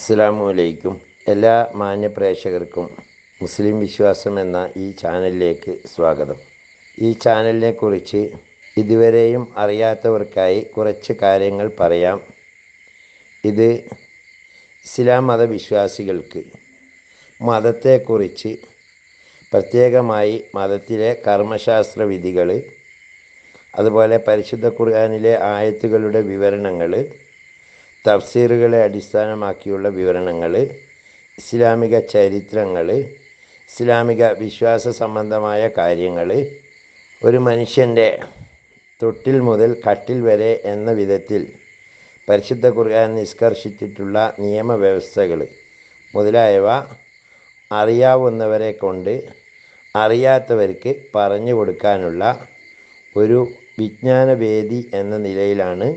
അസ്സലാമു അലൈക്കും. എല്ലാ മാന്യ പ്രേക്ഷകർക്കും മുസ്ലിം വിശ്വാസം എന്ന ഈ ചാനലിലേക്ക് സ്വാഗതം. ഈ ചാനലിനെ കുറിച്ച് ഇതുവരെയും അറിയാത്തവർക്കായി കുറച്ച് കാര്യങ്ങൾ പറയാം. ഇത് ഇസ്ലാം മതവിശ്വാസികൾക്ക് മതത്തെക്കുറിച്ച് പ്രത്യേകമായി മതത്തിലെ കർമ്മശാസ്ത്ര വിധികൾ, അതുപോലെ പരിശുദ്ധ ഖുർആനിലെ ആയത്തുകളുടെ വിവരണങ്ങൾ, തഫ്സീറുകളെ അടിസ്ഥാനമാക്കിയുള്ള വിവരണങ്ങൾ, ഇസ്ലാമിക ചരിത്രങ്ങൾ, ഇസ്ലാമിക വിശ്വാസ സംബന്ധമായ കാര്യങ്ങൾ, ഒരു മനുഷ്യൻ്റെ തൊട്ടിൽ മുതൽ കട്ടിൽ വരെ എന്ന വിധത്തിൽ പരിശുദ്ധ ഖുർആൻ നിഷ്കർഷിച്ചിട്ടുള്ള നിയമവ്യവസ്ഥകൾ മുതലായവ അറിയാവുന്നവരെ കൊണ്ട് അറിയാത്തവർക്ക് പറഞ്ഞു കൊടുക്കാനുള്ള ഒരു വിജ്ഞാനവേദി എന്ന നിലയിലാണ്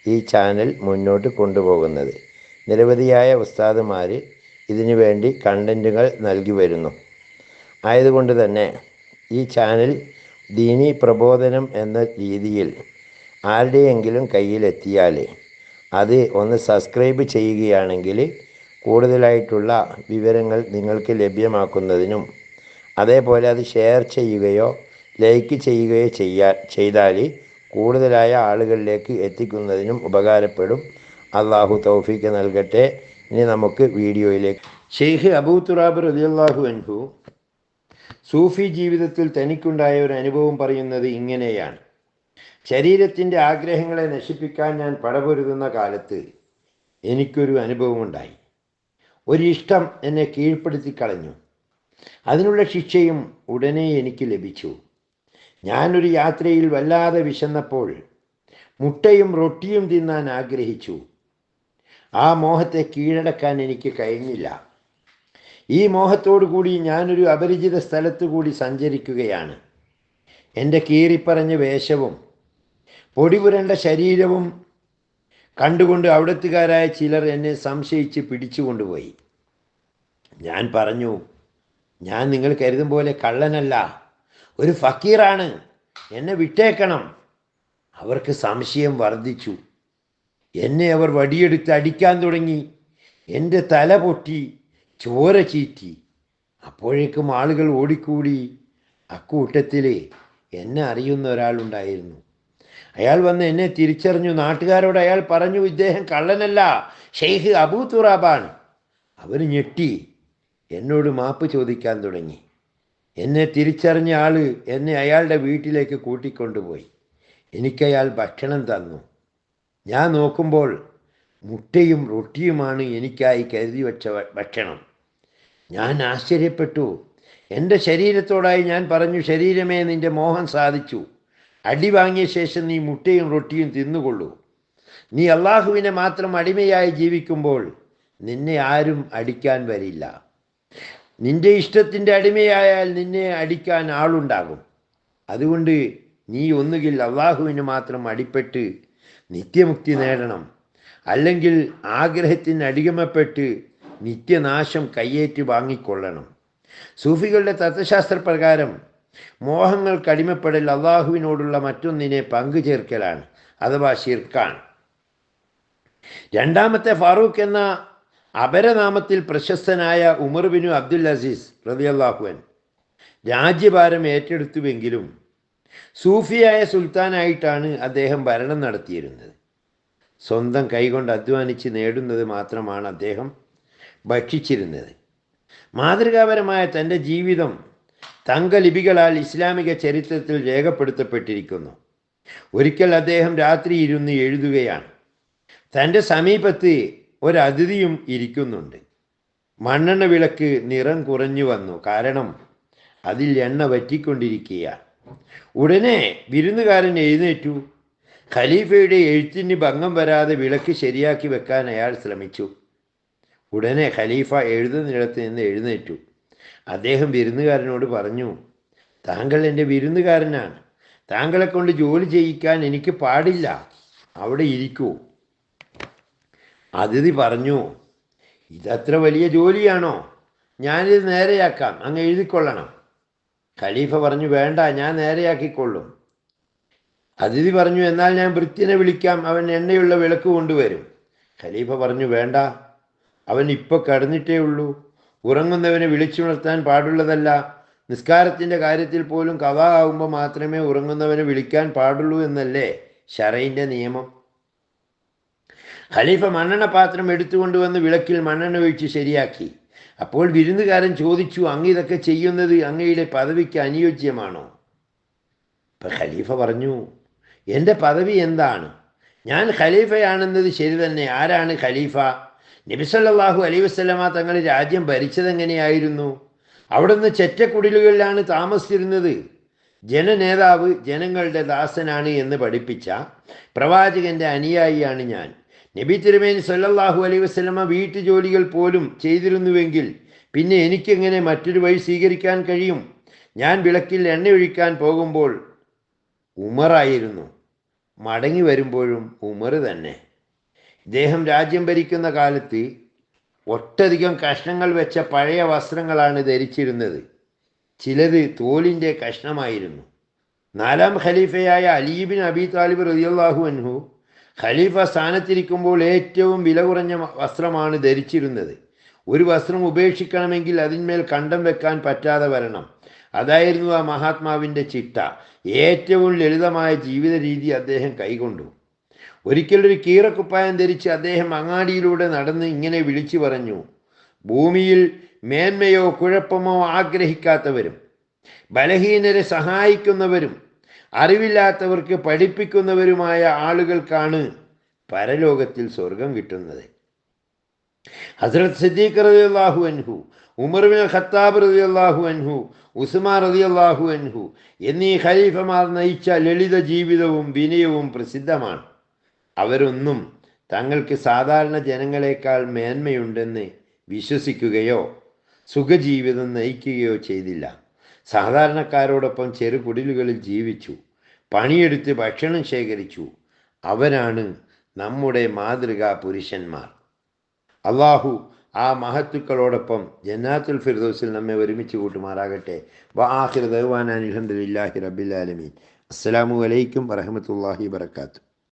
ഈ ചാനൽ മുന്നോട്ട് കൊണ്ടുപോകുന്നത്. നിരവധിയായ ഉസ്താദുമാർ ഇതിനു വേണ്ടി കണ്ടൻറ്റുകൾ നൽകി വരുന്നു. ആയതുകൊണ്ട് തന്നെ ഈ ചാനൽ ദീനി പ്രബോധനം എന്ന രീതിയിൽ ആരുടെയെങ്കിലും കയ്യിലെത്തിയാൽ അത് ഒന്ന് സബ്സ്ക്രൈബ് ചെയ്യുകയാണെങ്കിൽ കൂടുതലായിട്ടുള്ള വിവരങ്ങൾ നിങ്ങൾക്ക് ലഭ്യമാക്കുന്നതിനും, അതേപോലെ അത് ഷെയർ ചെയ്യുകയോ ലൈക്ക് ചെയ്യുകയോ ചെയ്താൽ കൂടുതലായ ആളുകളിലേക്ക് എത്തിക്കുന്നതിനും ഉപകാരപ്പെടും. അള്ളാഹു തൗഫീക്ക് നൽകട്ടെ. ഇനി നമുക്ക് വീഡിയോയിലേക്ക്. ഷെയ്ഖ് അബൂ തുറാബ് റളിയല്ലാഹു അൻഹു സൂഫി ജീവിതത്തിൽ തനിക്കുണ്ടായ ഒരു അനുഭവം പറയുന്നത് ഇങ്ങനെയാണ്: ശരീരത്തിൻ്റെ ആഗ്രഹങ്ങളെ നശിപ്പിക്കാൻ ഞാൻ പടപൊരുതുന്ന കാലത്ത് എനിക്കൊരു അനുഭവമുണ്ടായി. ഒരിഷ്ടം എന്നെ കീഴ്പ്പെടുത്തി കളഞ്ഞു. അതിനുള്ള ശിക്ഷയും ഉടനെ എനിക്ക് ലഭിച്ചു. ഞാനൊരു യാത്രയിൽ വല്ലാതെ വിശന്നപ്പോൾ മുട്ടയും റൊട്ടിയും തിന്നാൻ ആഗ്രഹിച്ചു. ആ മോഹത്തെ കീഴടക്കാൻ എനിക്ക് കഴിഞ്ഞില്ല. ഈ മോഹത്തോടു കൂടി ഞാനൊരു അപരിചിത സ്ഥലത്തു കൂടി സഞ്ചരിക്കുകയാണ്. എൻ്റെ കീറിപ്പറഞ്ഞ വേഷവും പൊടിപുരണ്ട ശരീരവും കണ്ടുകൊണ്ട് അവിടത്തുകാരായ ചിലർ എന്നെ സംശയിച്ച് പിടിച്ചു കൊണ്ടുപോയി. ഞാൻ പറഞ്ഞു, ഞാൻ നിങ്ങൾ കരുതും പോലെ കള്ളനല്ല, ഒരു ഫക്കീറാണ്, എന്നെ വിട്ടേക്കണം. അവർക്ക് സംശയം വർദ്ധിച്ചു. എന്നെ അവർ വടിയെടുത്ത് അടിക്കാൻ തുടങ്ങി. എൻ്റെ തല പൊട്ടി, ചോര ചീറ്റി. അപ്പോഴേക്കും ആളുകൾ ഓടിക്കൂടി. അക്കൂട്ടത്തിൽ എന്നെ അറിയുന്ന ഒരാളുണ്ടായിരുന്നു. അയാൾ വന്ന് എന്നെ തിരിച്ചറിഞ്ഞു. നാട്ടുകാരോട് അയാൾ പറഞ്ഞു, ഇദ്ദേഹം കള്ളനല്ല, ഷെയ്ഖ് അബൂ തുറാബാണ്. അവർ ഞെട്ടി എന്നോട് മാപ്പ് ചോദിക്കാൻ തുടങ്ങി. എന്നെ തിരിച്ചറിഞ്ഞ ആൾ എന്നെ അയാളുടെ വീട്ടിലേക്ക് കൂട്ടിക്കൊണ്ടുപോയി. എനിക്കയാൾ ഭക്ഷണം തന്നു. ഞാൻ നോക്കുമ്പോൾ മുട്ടയും റൊട്ടിയുമാണ് എനിക്കായി കരുതി വച്ച ഭക്ഷണം. ഞാൻ ആശ്ചര്യപ്പെട്ടു. എൻ്റെ ശരീരത്തോടായി ഞാൻ പറഞ്ഞു, ശരീരമേ, നിൻ്റെ മോഹം സാധിച്ചു. അടി വാങ്ങിയ ശേഷം നീ മുട്ടയും റൊട്ടിയും തിന്നുകൊള്ളൂ. നീ അള്ളാഹുവിനെ മാത്രം അടിമയായി ജീവിക്കുമ്പോൾ നിന്നെ ആരും അടിക്കാൻ വരില്ല. നിന്റെ ഇഷ്ടത്തിൻ്റെ അടിമയായാൽ നിന്നെ അടിക്കാൻ ആളുണ്ടാകും. അതുകൊണ്ട് നീ ഒന്നുകിൽ അള്ളാഹുവിന് മാത്രം അടിപ്പെട്ട് നിത്യമുക്തി നേടണം, അല്ലെങ്കിൽ ആഗ്രഹത്തിന് അടിമപ്പെട്ട് നിത്യനാശം കയ്യേറ്റ് വാങ്ങിക്കൊള്ളണം. സൂഫികളുടെ തത്വശാസ്ത്രപ്രകാരം മോഹങ്ങൾക്ക് അടിമപ്പെടൽ അള്ളാഹുവിനോടുള്ള മറ്റൊന്നിനെ പങ്കുചേർക്കലാണ്, അഥവാ ശിർക്കാണ്. രണ്ടാമത്തെ ഫാറൂഖ് എന്ന അപരനാമത്തിൽ പ്രശസ്തനായ ഉമർ ബിൻ അബ്ദുൽ അസീസ് റളിയല്ലാഹു അൻഹു രാജ്യഭാരം ഏറ്റെടുത്തുവെങ്കിലും സൂഫിയായ സുൽത്താനായിട്ടാണ് അദ്ദേഹം ഭരണം നടത്തിയിരുന്നത്. സ്വന്തം കൈകൊണ്ട് അധ്വാനിച്ച് നേടുന്നത് മാത്രമാണ് അദ്ദേഹം ഭക്ഷിച്ചിരുന്നത്. മാതൃകാപരമായ തൻ്റെ ജീവിതം തങ്കലിപികളാൽ ഇസ്ലാമിക ചരിത്രത്തിൽ രേഖപ്പെടുത്തപ്പെട്ടിരിക്കുന്നു. ഒരിക്കൽ അദ്ദേഹം രാത്രി ഇരുന്ന് എഴുതുകയാണ്. തൻ്റെ സമീപത്ത് ഒരതിഥിയും ഇരിക്കുന്നുണ്ട്. മണ്ണെണ്ണ വിളക്ക് നിറം കുറഞ്ഞു വന്നു. കാരണം അതിൽ എണ്ണ വറ്റിക്കൊണ്ടിരിക്കുകയാണ്. ഉടനെ വിരുന്നുകാരൻ എഴുന്നേറ്റു. ഖലീഫയുടെ എഴുത്തിന് ഭംഗം വരാതെ വിളക്ക് ശരിയാക്കി വെക്കാൻ അയാൾ ശ്രമിച്ചു. ഉടനെ ഖലീഫ എഴുതുന്നിടത്ത് നിന്ന് എഴുന്നേറ്റു. അദ്ദേഹം വിരുന്നുകാരനോട് പറഞ്ഞു, താങ്കൾ എൻ്റെ വിരുന്നുകാരനാണ്. താങ്കളെ കൊണ്ട് ജോലി ചെയ്യിക്കാൻ എനിക്ക് പാടില്ല. അവിടെ ഇരിക്കൂ. അതിഥി പറഞ്ഞു, ഇതത്ര വലിയ ജോലിയാണോ? ഞാനിത് നേരെയാക്കാം, അങ്ങ് എഴുതിക്കൊള്ളണം. ഖലീഫ പറഞ്ഞു, വേണ്ട, ഞാൻ നേരെയാക്കിക്കൊള്ളും. അതിഥി പറഞ്ഞു, എന്നാൽ ഞാൻ ഭൃത്യനെ വിളിക്കാം, അവൻ എണ്ണയുള്ള വിളക്ക് കൊണ്ടുവരും. ഖലീഫ പറഞ്ഞു, വേണ്ട, അവൻ ഇപ്പോൾ കടന്നിട്ടേ ഉള്ളൂ. ഉറങ്ങുന്നവനെ വിളിച്ചുണർത്താൻ പാടുള്ളതല്ല. നിസ്കാരത്തിൻ്റെ കാര്യത്തിൽ പോലും ഖളാ ആകുമ്പോൾ മാത്രമേ ഉറങ്ങുന്നവനെ വിളിക്കാൻ പാടുള്ളൂ എന്നല്ലേ ശറഈൻ്റെ നിയമം. ഖലീഫ മണ്ണെണ്ണ പാത്രം എടുത്തുകൊണ്ടുവന്ന് വിളക്കിൽ മണ്ണെണ്ണ ഒഴിച്ച് ശരിയാക്കി. അപ്പോൾ വിരുന്നുകാരൻ ചോദിച്ചു, അങ്ങ് ഇതൊക്കെ ചെയ്യുന്നത് അങ്ങയുടെ പദവിക്ക് അനുയോജ്യമാണോ? അപ്പം ഖലീഫ പറഞ്ഞു, എൻ്റെ പദവി എന്താണ്? ഞാൻ ഖലീഫയാണെന്നത് ശരി തന്നെ. ആരാണ് ഖലീഫ? നബി സല്ലല്ലാഹു അലൈഹി വസല്ലമ തങ്ങൾ രാജ്യം ഭരിച്ചതെങ്ങനെയായിരുന്നു? അവിടുന്ന് ചെറ്റക്കുടിലുകളിലാണ് താമസിച്ചിരുന്നത്. ജനനേതാവ് ജനങ്ങളുടെ ദാസനാണ് എന്ന് പഠിപ്പിച്ച പ്രവാചകൻ്റെ അനുയായിയാണ് ഞാൻ. നബി തിരുമേനി സല്ലല്ലാഹു അലൈഹി വസല്ലമ വീട്ടു ജോലികൾ പോലും ചെയ്തിരുന്നുവെങ്കിൽ പിന്നെ എനിക്കെങ്ങനെ മറ്റൊരു വഴി സ്വീകരിക്കാൻ കഴിയും? ഞാൻ വിളക്കിൽ എണ്ണയൊഴിക്കാൻ പോകുമ്പോൾ ഉമറായിരുന്നു, മടങ്ങി വരുമ്പോഴും ഉമർ തന്നെ. ഇദ്ദേഹം രാജ്യം ഭരിക്കുന്ന കാലത്ത് ഒട്ടധികം കഷ്ണങ്ങൾ വെച്ച പഴയ വസ്ത്രങ്ങളാണ് ധരിച്ചിരുന്നത്. ചിലത് തോലിൻ്റെ കഷ്ണമായിരുന്നു. 4ാം ഖലീഫയായ അലി ഇബ്നു അബീ താലിബ് റളിയല്ലാഹു അൻഹു ഖലീഫ സ്ഥാനത്തിരിക്കുമ്പോൾ ഏറ്റവും വില കുറഞ്ഞ വസ്ത്രമാണ് ധരിച്ചിരുന്നത്. ഒരു വസ്ത്രം ഉപേക്ഷിക്കണമെങ്കിൽ അതിന്മേൽ കണ്ടം വെക്കാൻ പറ്റാതെ വരണം. അതായിരുന്നു ആ മഹാത്മാവിൻ്റെ ചിട്ട. ഏറ്റവും ലളിതമായ ജീവിത രീതി അദ്ദേഹം കൈക്കൊണ്ടു. ഒരിക്കലൊരു കീറക്കുപ്പായം ധരിച്ച് അദ്ദേഹം അങ്ങാടിയിലൂടെ നടന്ന് ഇങ്ങനെ വിളിച്ചു പറഞ്ഞു, ഭൂമിയിൽ മേന്മയോ കുഴപ്പമോ ആഗ്രഹിക്കാത്തവരും ബലഹീനരെ സഹായിക്കുന്നവരും അറിവില്ലാത്തവർക്ക് പഠിപ്പിക്കുന്നവരുമായ ആളുകൾക്കാണ് പരലോകത്തിൽ സ്വർഗം കിട്ടുന്നത്. ഹസ്രത്ത് സിദ്ദീഖ് റളിയല്ലാഹു അൻഹു, ഉമർ ഇബ്നു ഖത്താബ് റളിയല്ലാഹു അൻഹു, ഉസ്മാൻ റളിയല്ലാഹു അൻഹു എന്നീ ഖലീഫമാർ നയിച്ച ലളിത ജീവിതവും വിനയവും പ്രസിദ്ധമാണ്. അവരൊന്നും തങ്ങൾക്ക് സാധാരണ ജനങ്ങളെക്കാൾ മേന്മയുണ്ടെന്ന് വിശ്വസിക്കുകയോ സുഖജീവിതം നയിക്കുകയോ ചെയ്തില്ല. സാധാരണക്കാരോടൊപ്പം ചെറുകുടിലുകളിൽ ജീവിച്ചു, പണിയെടുത്ത് ഭക്ഷണം ശേഖരിച്ചു. അവരാണ് നമ്മുടെ മാതൃകാ പുരുഷന്മാർ. അള്ളാഹു ആ മഹത്തുക്കളോടൊപ്പം ജന്നാത്തുൽ ഫിർദൗസിൽ നമ്മെ ഒരുമിച്ച് കൂട്ടുമാറാകട്ടെ. വആഖിറു ദഅ്വാനാ അൽഹംദുലില്ലാഹി റബ്ബിൽ ആലമീൻ. അസ്സലാമു അലൈക്കും വറഹ്മത്തുള്ളാഹി വബറകാതുഹു.